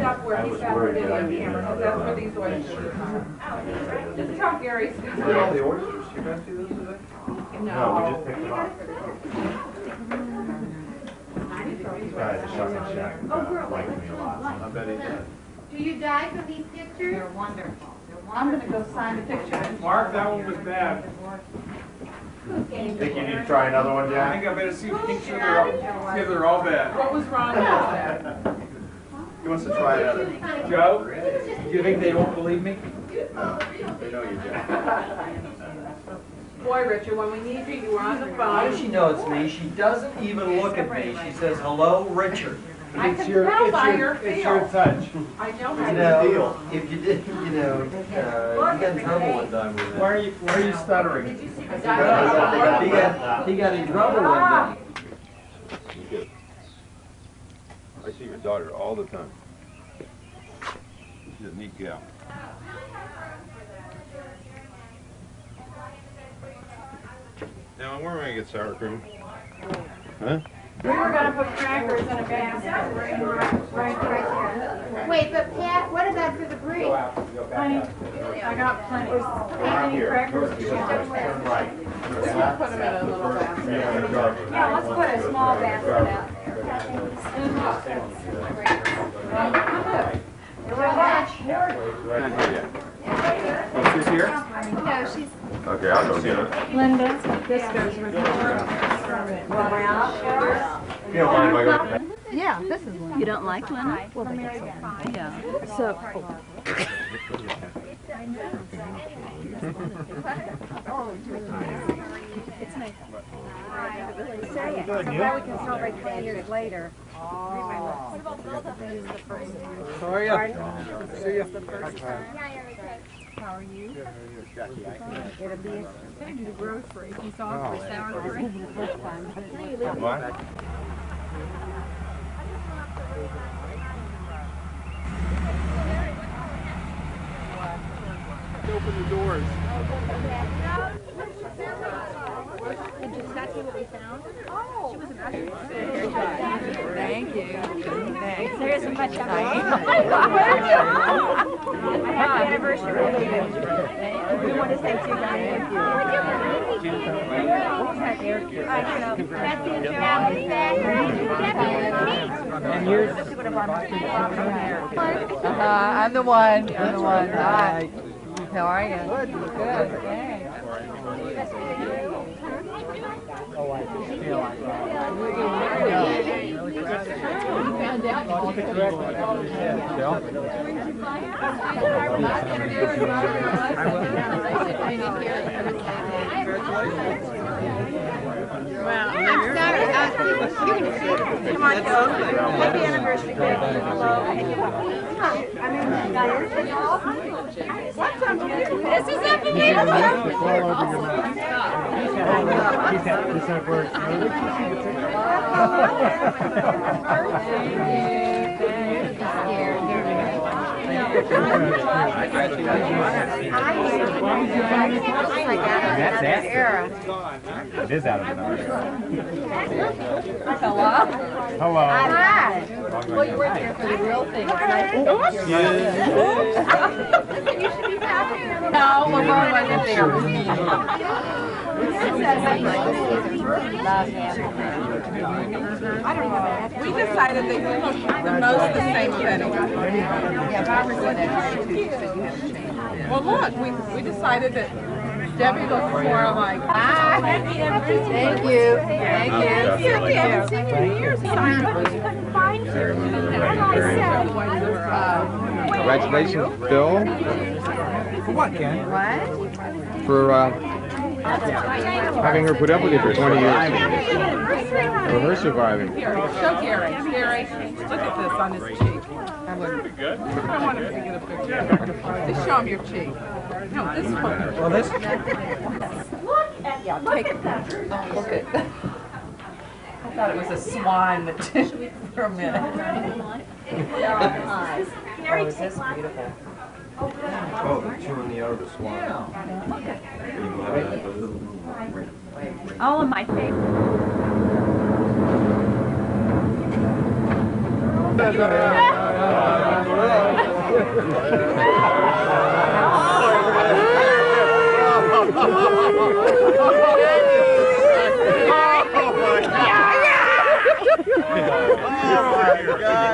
up where he's got the video camera, because that's where these oysters are. This is how Gary's got Are all the oysters? You guys see this today? No, we just picked them up. This guy at the Shuck and Shack liked me a lot. I bet he did. Do you die from these pictures? They're wonderful. I'm gonna go sign the picture. Mark, that one was bad. Think you need to try another one, I Jack? think I better see make sure they're all bad. What was wrong with that? He wants to try another. Joe, do you think they won't believe me? No, they know you, Jack. Boy, Richard, when we need you, you were on the How does phone. she know it's me? She doesn't even look at me. She says, hello, Richard. I can tell by your It's your feel. touch. I know You how know, you feel. if you did, you know, you got in trouble one time with that. Why are you stuttering? He got in trouble one day. I see your daughter all the time. She's a neat gal. Now, where am I gonna get sour cream? Huh? We were gonna put crackers in a basket. Wait, but Pat, what about for the brie? Honey, I got plenty. How many crackers do you want? Turn right. We'll put them in a little basket. Yeah, let's put a small basket out there. Not here yet. Oh, she's here? No, she's Okay, I'll go get it. Linda, this goes with You don't mind if I go? yeah, this is one. You don't like lemon? Well, Yeah. So, it's nice. Say it. So that we can celebrate 10 years later. How are you? See ya. How are you? It'll be The grocery. He's off for sour cream. What? Open the doors. Did you not see what we found? She was an Thank you. Thanks. There isn't much of it. Happy anniversary. We want to say to you guys, thank you. And yours? I'm the one. Hi. How are you? Good. Good. Oh, I feel like that. Wow. I'm sorry. Come on, Joe. Happy anniversary. Hello. What's unbelievable? This is unbelievable. That's it. It is out of the number. Hello? Hello. Hi. Well, you weren't there for the real thing. It's nice. You should be happy. No, Lamar wasn't there. We decided that we looked the most the same of anyone. Yeah, Barbara said that too. She said you had to change it. Well, look, we decided that Debbie looks more like. Thank you. Thank you. We haven't seen you in years. Couldn't find you. Congratulations, Bill, For what, Ken? for having her put up with you for 20 years. For her surviving. Here, show Gary. Gary, look at this on his cheek. I want him to get a picture. Just show him your cheek. No, this one. Well, this. Yeah, take it. Look at. I thought it was a swine that did for a minute. Gary, take one. Oh, they're chewing the other swan. All of my favorites.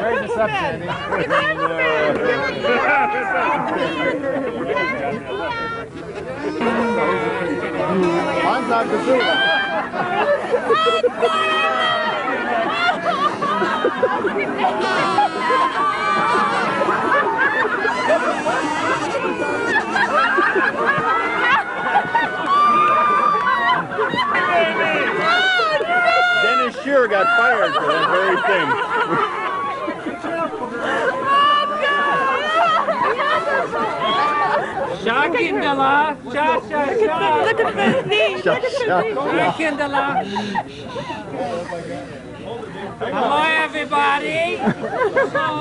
Very deception. I'm not the Dennis sure got fired for that very thing. Shakindala, sha sha sha. Look at those knees. Look at those knees. Shakindala. Hello, everybody. Hello.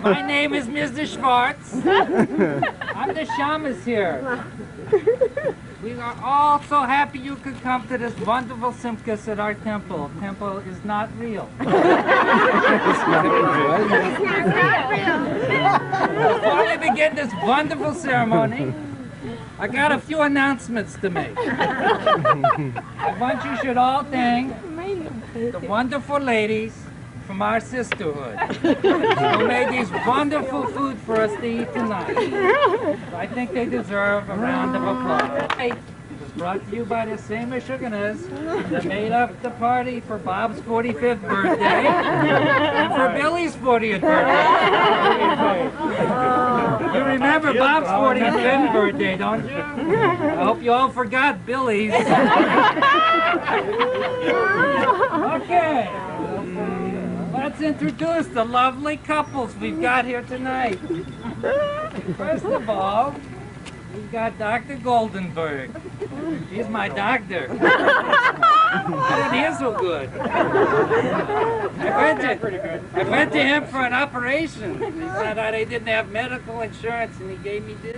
My name is Mr. Schwartz. I'm the shamus here. We are all so happy you could come to this wonderful Simchas at our temple. Temple is not real. Before we begin this wonderful ceremony, I got a few announcements to make. I want you should all thank the wonderful ladies from our sisterhood who made these wonderful food for us to eat tonight. I think they deserve a round of applause. It was brought to you by the same Meshuggahs that made up the party for Bob's 45th birthday and for Billy's 40th birthday. You remember Bob's 45th birthday, don't you? I hope you all forgot Billy's. Okay. Let's introduce the lovely couples we've got here tonight. First of all, we've got Dr. Goldenberg. She's my doctor. I didn't hear so good. I went to him for an operation. He said they didn't have medical insurance and he gave me dues.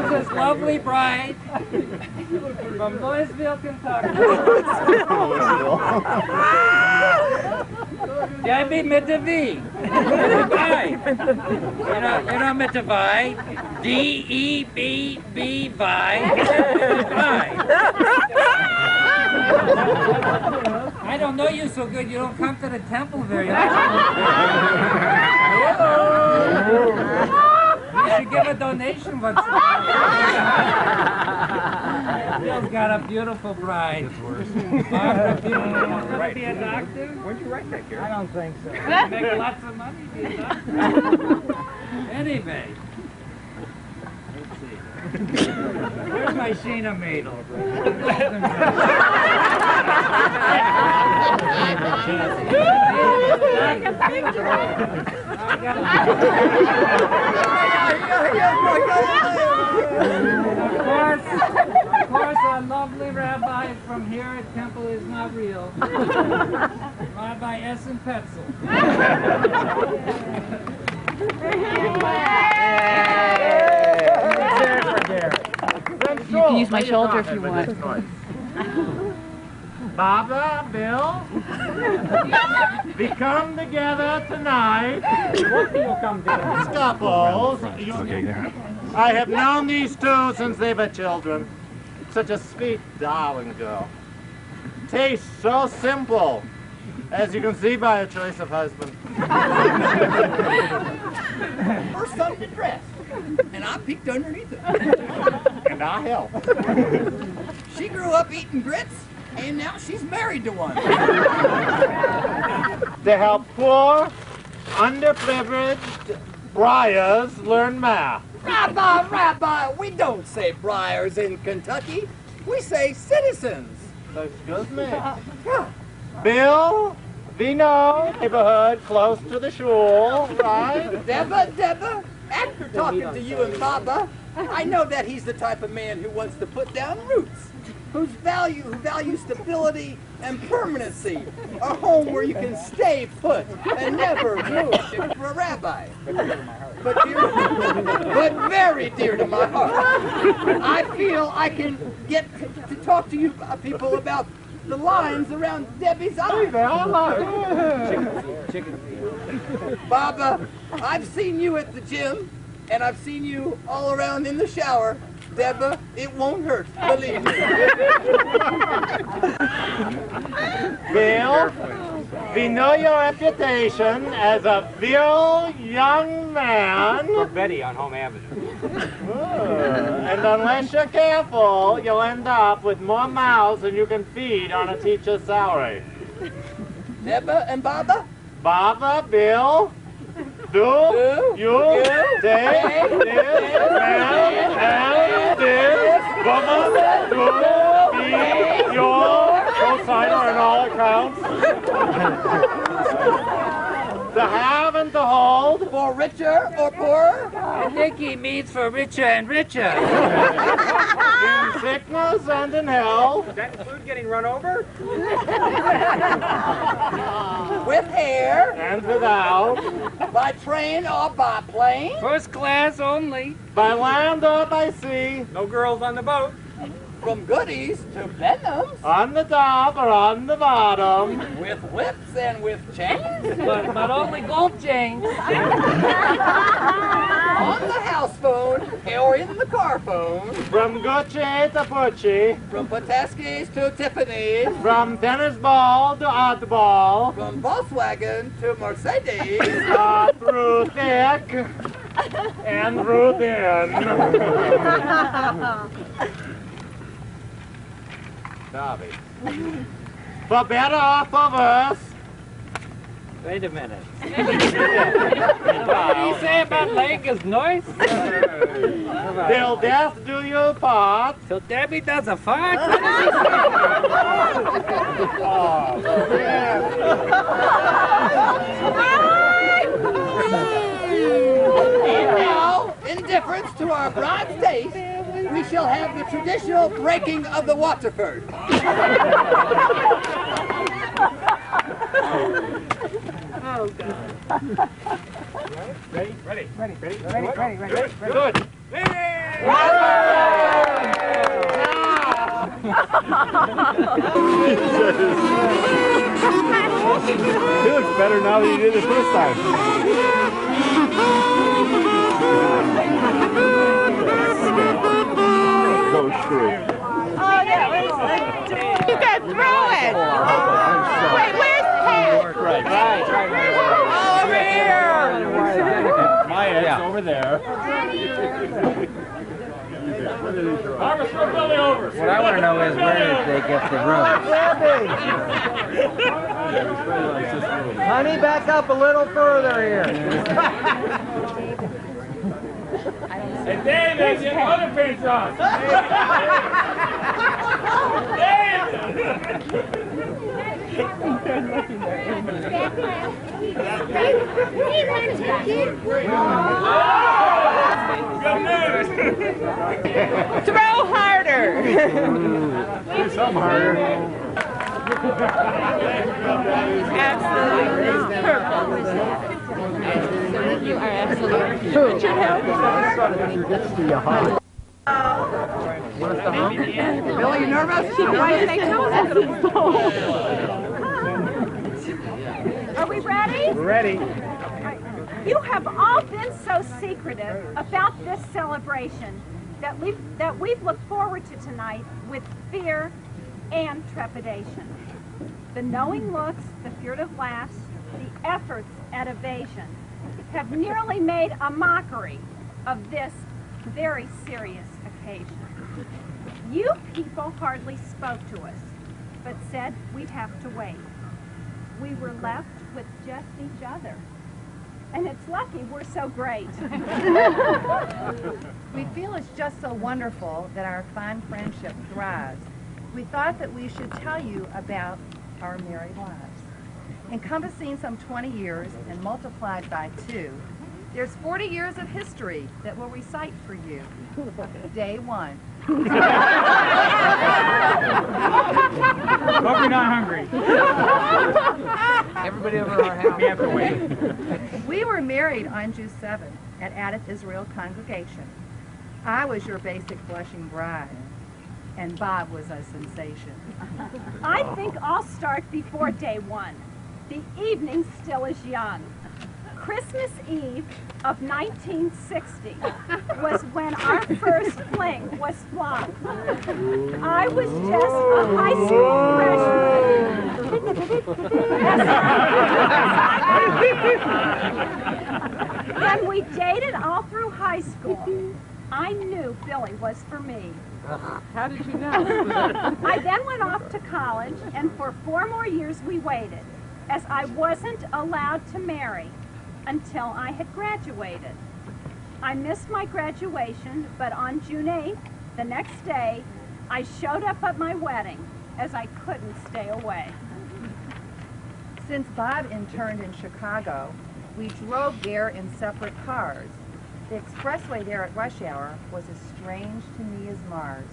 This is lovely bride from Louisville, Kentucky. Debbie Mitavai. You know Mitavai. D-E-B-B-Vi. I don't know you so good, you don't come to the temple very often. You should give a donation once in a while. Bill's got a beautiful bride. Barbara, you want to be a doctor? Where'd you write that, Gary? I don't think so. You make lots of money to be a doctor. Anyway. Let's see. Where's my Sheena Maidel? Of course, our lovely rabbi from here at Temple is not real. Rabbi Essen Petzel. You can use my shoulder if you want. Baba, Bill, we come together tonight. These couples. I have known these two since they were children. Such a sweet, darling girl. Tastes so simple, as you can see by her choice of husband. Her son to dress, and I peeked underneath it. And I help. She grew up eating grits, and now she's married to one. To help poor, underprivileged briars learn math. Rabbi, we don't say briars in Kentucky. We say citizens. Excuse me. Bill, we know neighborhood close to the shul, right? Deborah, after talking to you and Baba, I know that he's the type of man who wants to put down roots, who values stability and permanency, a home where you can stay put and never move. For a rabbi, but very dear to my heart. I feel I can get to talk to you people about the lines around Debbie's eyes. Baba, I've seen you at the gym, and I've seen you all around in the shower. Deborah, it won't hurt, believe me. Bill, we know your reputation as a virile young man. For Betty on Home Avenue. And unless you're careful, you'll end up with more mouths than you can feed on a teacher's salary. Deborah and Baba? Baba, Bill, you take this man and this woman to be your co-signer in all accounts. To have and to hold. For richer or poorer? And Nicky means for richer and richer. In sickness and in health. Does that include getting run over? With hair? And without. By train or by plane? First class only. By land or by sea. No girls on the boat. From goodies to Benhams? On the top or on the bottom. With whips and with chains? But only gold chains. On the house phone or in the car phone? From Gucci to Pucci. From Pataskis to Tiffany's? From tennis ball to oddball. From Volkswagen to Mercedes? Through thick and through thin. Dobby. For better or for worse. Wait a minute. What do you say about Lakers noise? Till death do you part. Till Debbie does a fart? And now, in deference to our bride's taste, we shall have the traditional breaking of the Waterford. Oh, God. Ready? Ready. Ready. Good. He looks better now than he did the first time. Go screw. Oh, that was you got throw it. Wait, where's Pat? Right. Over here. My head's over there. What I want to know is where did they get the room? Honey, back up a little further here. Hey, David, get underpants on. David! Good news! Throw harder. Do some harder. Absolutely. You are absolutely. Richard, help. Billy, you nervous? Why did they tell us? Are we ready? We're ready. You have all been so secretive about this celebration that we've looked forward to tonight with fear and trepidation. The knowing looks, the furtive laughs, the efforts at evasion have nearly made a mockery of this very serious occasion. You people hardly spoke to us, but said we'd have to wait. We were left with just each other. And it's lucky we're so great. We feel it's just so wonderful that our fine friendship thrives. We thought that we should tell you about our married lives. Encompassing some 20 years and multiplied by 2, there's 40 years of history that we'll recite for you. Day 1. Hope you're not hungry. Everybody over our house. We have to wait. We were married on June 7th at Addith Israel Congregation. I was your basic blushing bride. and Bob was a sensation. I think I'll start before day one. The evening still is young. Christmas Eve of 1960 was when our first fling was flung. I was just a high school freshman. When we dated all through high school, I knew Billy was for me. How did you know? I then went off to college, and for 4 more years we waited, as I wasn't allowed to marry until I had graduated. I missed my graduation, but on June 8th, the next day, I showed up at my wedding, as I couldn't stay away. Since Bob interned in Chicago, we drove there in separate cars. The expressway there at rush hour was as strange to me as Mars.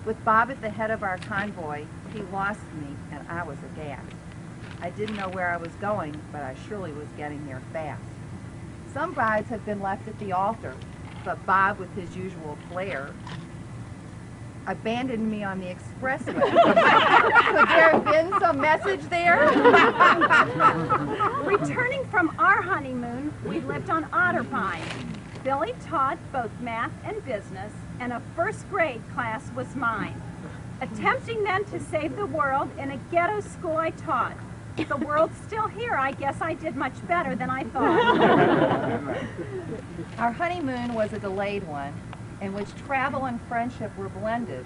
With Bob at the head of our convoy, he lost me, and I was aghast. I didn't know where I was going, but I surely was getting there fast. Some brides have been left at the altar, but Bob, with his usual flair, abandoned me on the expressway. Could there have been some message there? Returning from our honeymoon, we lived on Otterbein. Billy taught both math and business, and a first grade class was mine. Attempting then to save the world in a ghetto school I taught. The world's still here. I guess I did much better than I thought. Our honeymoon was a delayed one, in which travel and friendship were blended,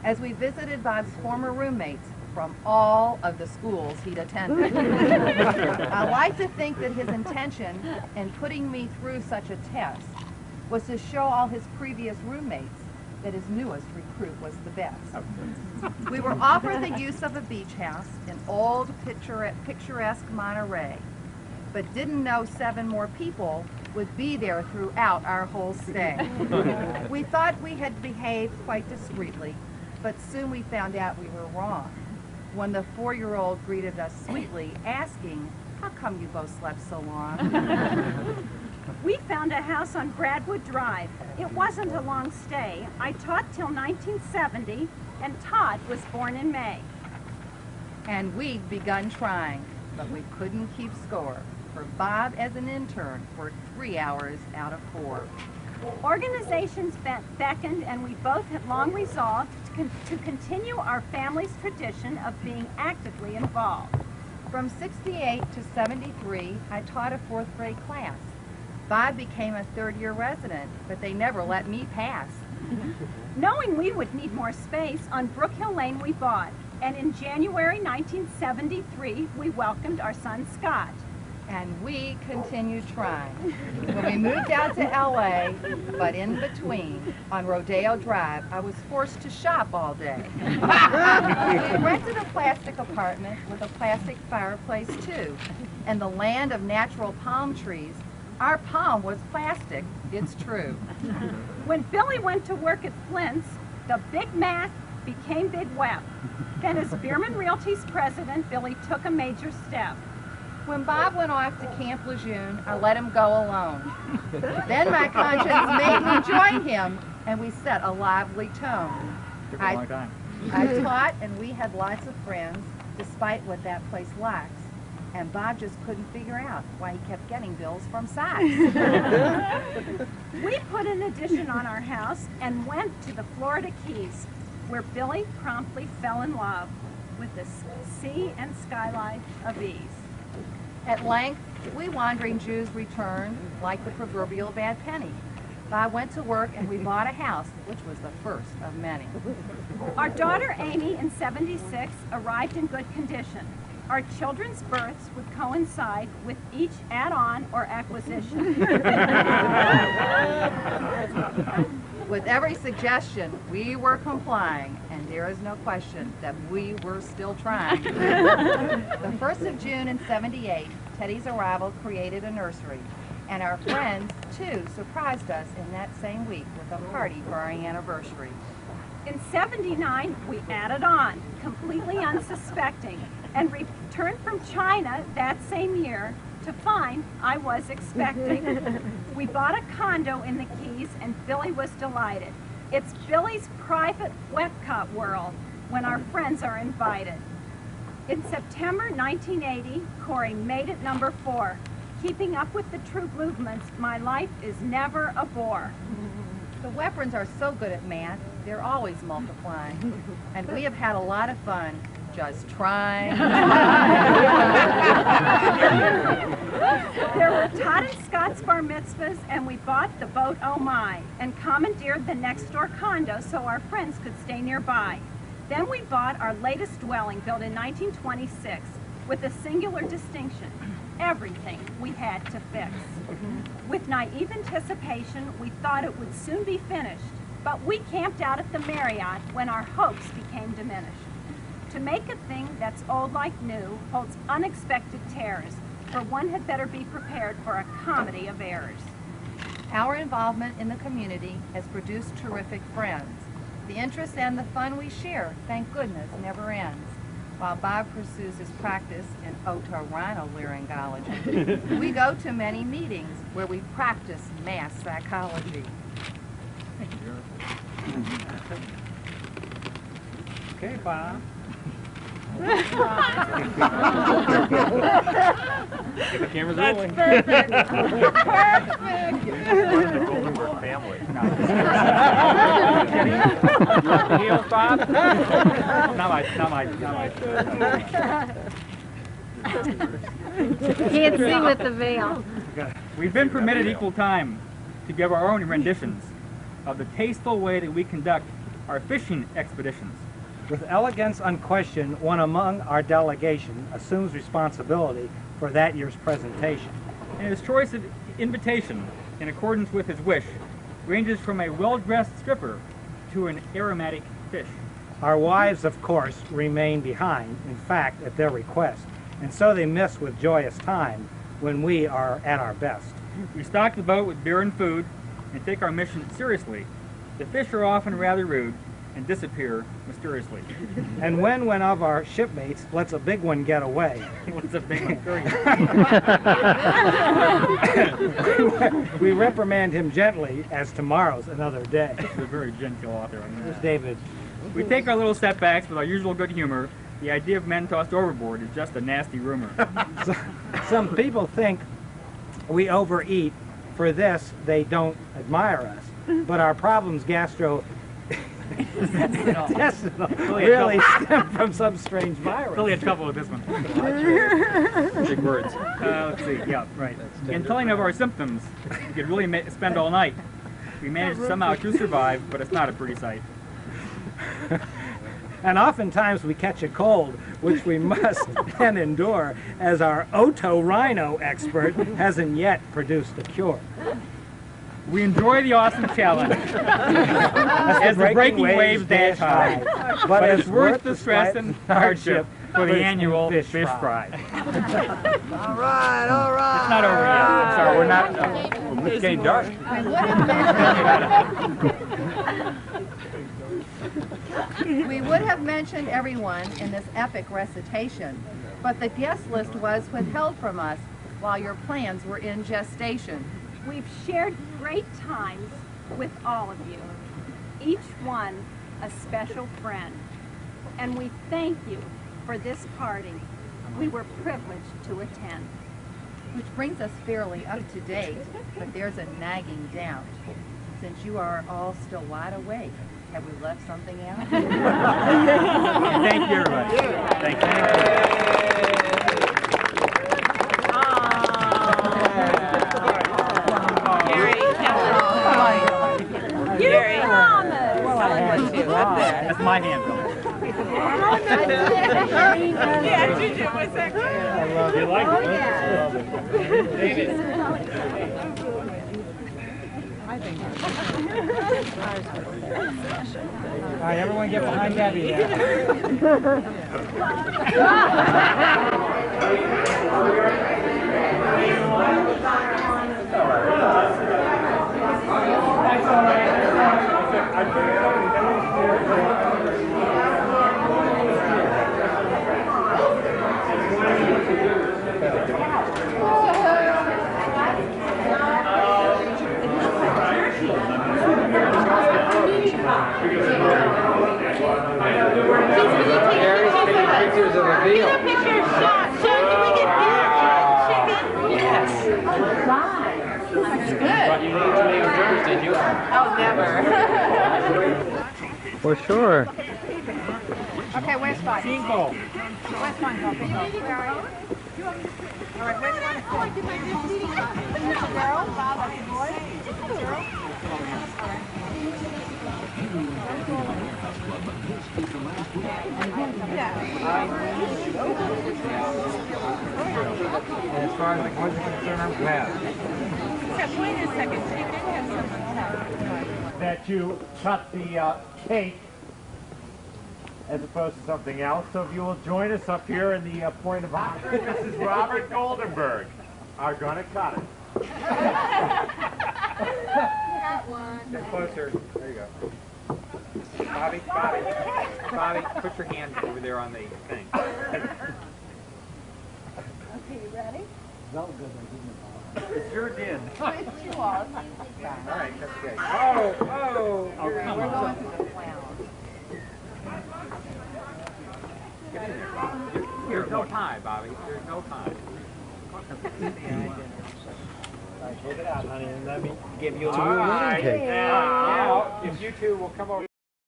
as we visited Bob's former roommates from all of the schools he'd attended. I like to think that his intention in putting me through such a test was to show all his previous roommates that his newest recruit was the best. We were offered the use of a beach house in old picturesque Monterey, but didn't know 7 more people would be there throughout our whole stay. We thought we had behaved quite discreetly, but soon we found out we were wrong when the 4-year-old greeted us sweetly, asking, "How come you both slept so long?" We found a house on Bradwood Drive. It wasn't a long stay. I taught till 1970, and Todd was born in May. And we'd begun trying, but we couldn't keep score, for Bob, as an intern, worked 3 hours out of 4. Organizations beckoned, and we both had long resolved to continue our family's tradition of being actively involved. From 68 to 73, I taught a 4th grade class. Bob became a 3rd-year resident, but they never let me pass. Knowing we would need more space, on Brook Hill Lane we bought, and in January 1973, we welcomed our son Scott. And we continued trying. When we moved out to LA, but in between, on Rodeo Drive, I was forced to shop all day. We rented a plastic apartment with a plastic fireplace too. In the land of natural palm trees, our palm was plastic, it's true. When Billy went to work at Flint's, the Big Mac became Big Web. Then as Bierman Realty's president, Billy took a major step. When Bob went off to Camp Lejeune, I let him go alone. Then my conscience made me join him, and we set a lively tone. Took a long time. I taught, and we had lots of friends, despite what that place lacks. And Bob just couldn't figure out why he kept getting bills from Saks. We put an addition on our house and went to the Florida Keys, where Billy promptly fell in love with the sea and skyline of ease. At length, we wandering Jews returned like the proverbial bad penny. Bob went to work and we bought a house, which was the first of many. Our daughter Amy in 76 arrived in good condition. Our children's births would coincide with each add-on or acquisition. With every suggestion, we were complying, and there is no question that we were still trying. The 1st of June in 78, Teddy's arrival created a nursery, and our friends, too, surprised us in that same week with a party for our anniversary. In 79, we added on, completely unsuspecting, and returned from China that same year to find I was expecting. We bought a condo in the Keys, and Billy was delighted. It's Billy's private wet cut whirl when our friends are invited. In September 1980, Corey made it number 4. Keeping up with the troop movements, my life is never a bore. The Weprins are so good at math, they're always multiplying. And we have had a lot of fun just trying. There were Todd and Scott's bar mitzvahs, and we bought the boat Oh My, and commandeered the next door condo so our friends could stay nearby. Then we bought our latest dwelling, built in 1926, with a singular distinction: everything we had to fix. With naive anticipation, we thought it would soon be finished, but we camped out at the Marriott when our hopes became diminished. To make a thing that's old like new holds unexpected terrors, for one had better be prepared for a comedy of errors. Our involvement in the community has produced terrific friends. The interest and the fun we share, thank goodness, never ends. While Bob pursues his practice in otorhinolaryngology, we go to many meetings where we practice mass psychology. Okay, Bob. Get the cameras rolling. Perfect. One of the Goldenberg family. You like the heels, Bob? Not my. Can't see with the veil. We've been permitted equal time to give our own renditions of the tasteful way that we conduct our fishing expeditions. With elegance unquestioned, one among our delegation assumes responsibility for that year's presentation. And his choice of invitation, in accordance with his wish, ranges from a well-dressed stripper to an aromatic fish. Our wives, of course, remain behind, in fact, at their request, and so they miss with joyous time when we are at our best. We stock the boat with beer and food and take our mission seriously. The fish are often rather rude and disappear mysteriously. And when one of our shipmates lets a big one get away, What's a big one? we reprimand him gently, as tomorrow's another day. He's a very gentle author. Here's David. We take our little setbacks with our usual good humor. The idea of men tossed overboard is just a nasty rumor. Some people think we overeat. For this, they don't admire us. But our problems intestinal really stem from some strange virus. Really had trouble with this one. Big words. Let's see. Yeah, right. In telling of our symptoms, we could really spend all night. We managed somehow to survive, but it's not a pretty sight. And oftentimes we catch a cold, which we must then endure, as our otorhino expert hasn't yet produced a cure. We enjoy the awesome challenge as the breaking waves dash high, but it's worth the stress and hardship for the annual fish fry. All right, all right. It's not over yet. I'm sorry, we're not. It's getting dark. We would have mentioned everyone in this epic recitation, but the guest list was withheld from us while your plans were in gestation. We've shared great times with all of you, each one a special friend. And we thank you for this party we were privileged to attend. Which brings us fairly up to date, but there's a nagging doubt. Since you are all still wide awake, have we left something out? Thank you, everybody. Thank you. Gary, That's my hand. Yeah, Juju, what's that? I love you. Like it? David. All right, everyone get behind Debbie now. Get a picture shot. Sean, can we get fried chicken? Yes. Good. Oh, never. For sure. Okay, where's Spot? Cinco. Where's Funko? Where are you? All right, where do you want to sit? That's a girl? That's a boy? That's a girl? As far as the boys are concerned, I'm glad Wait a second. that you cut the cake as opposed to something else. So if you will join us up here in the point of honor, Mrs. Robert Goldenberg are going to cut it. Get closer. There you go. Bobby, put your hand over there on the thing. Okay, you ready? It's your din. It's you all. All right, that's good. Oh, We're come going on. to the clown. Get in there, Bobby. There's no pie, Bobby. There's no pie. Take it out, honey, and let me give you a All right. cake. Now, if you two will come over.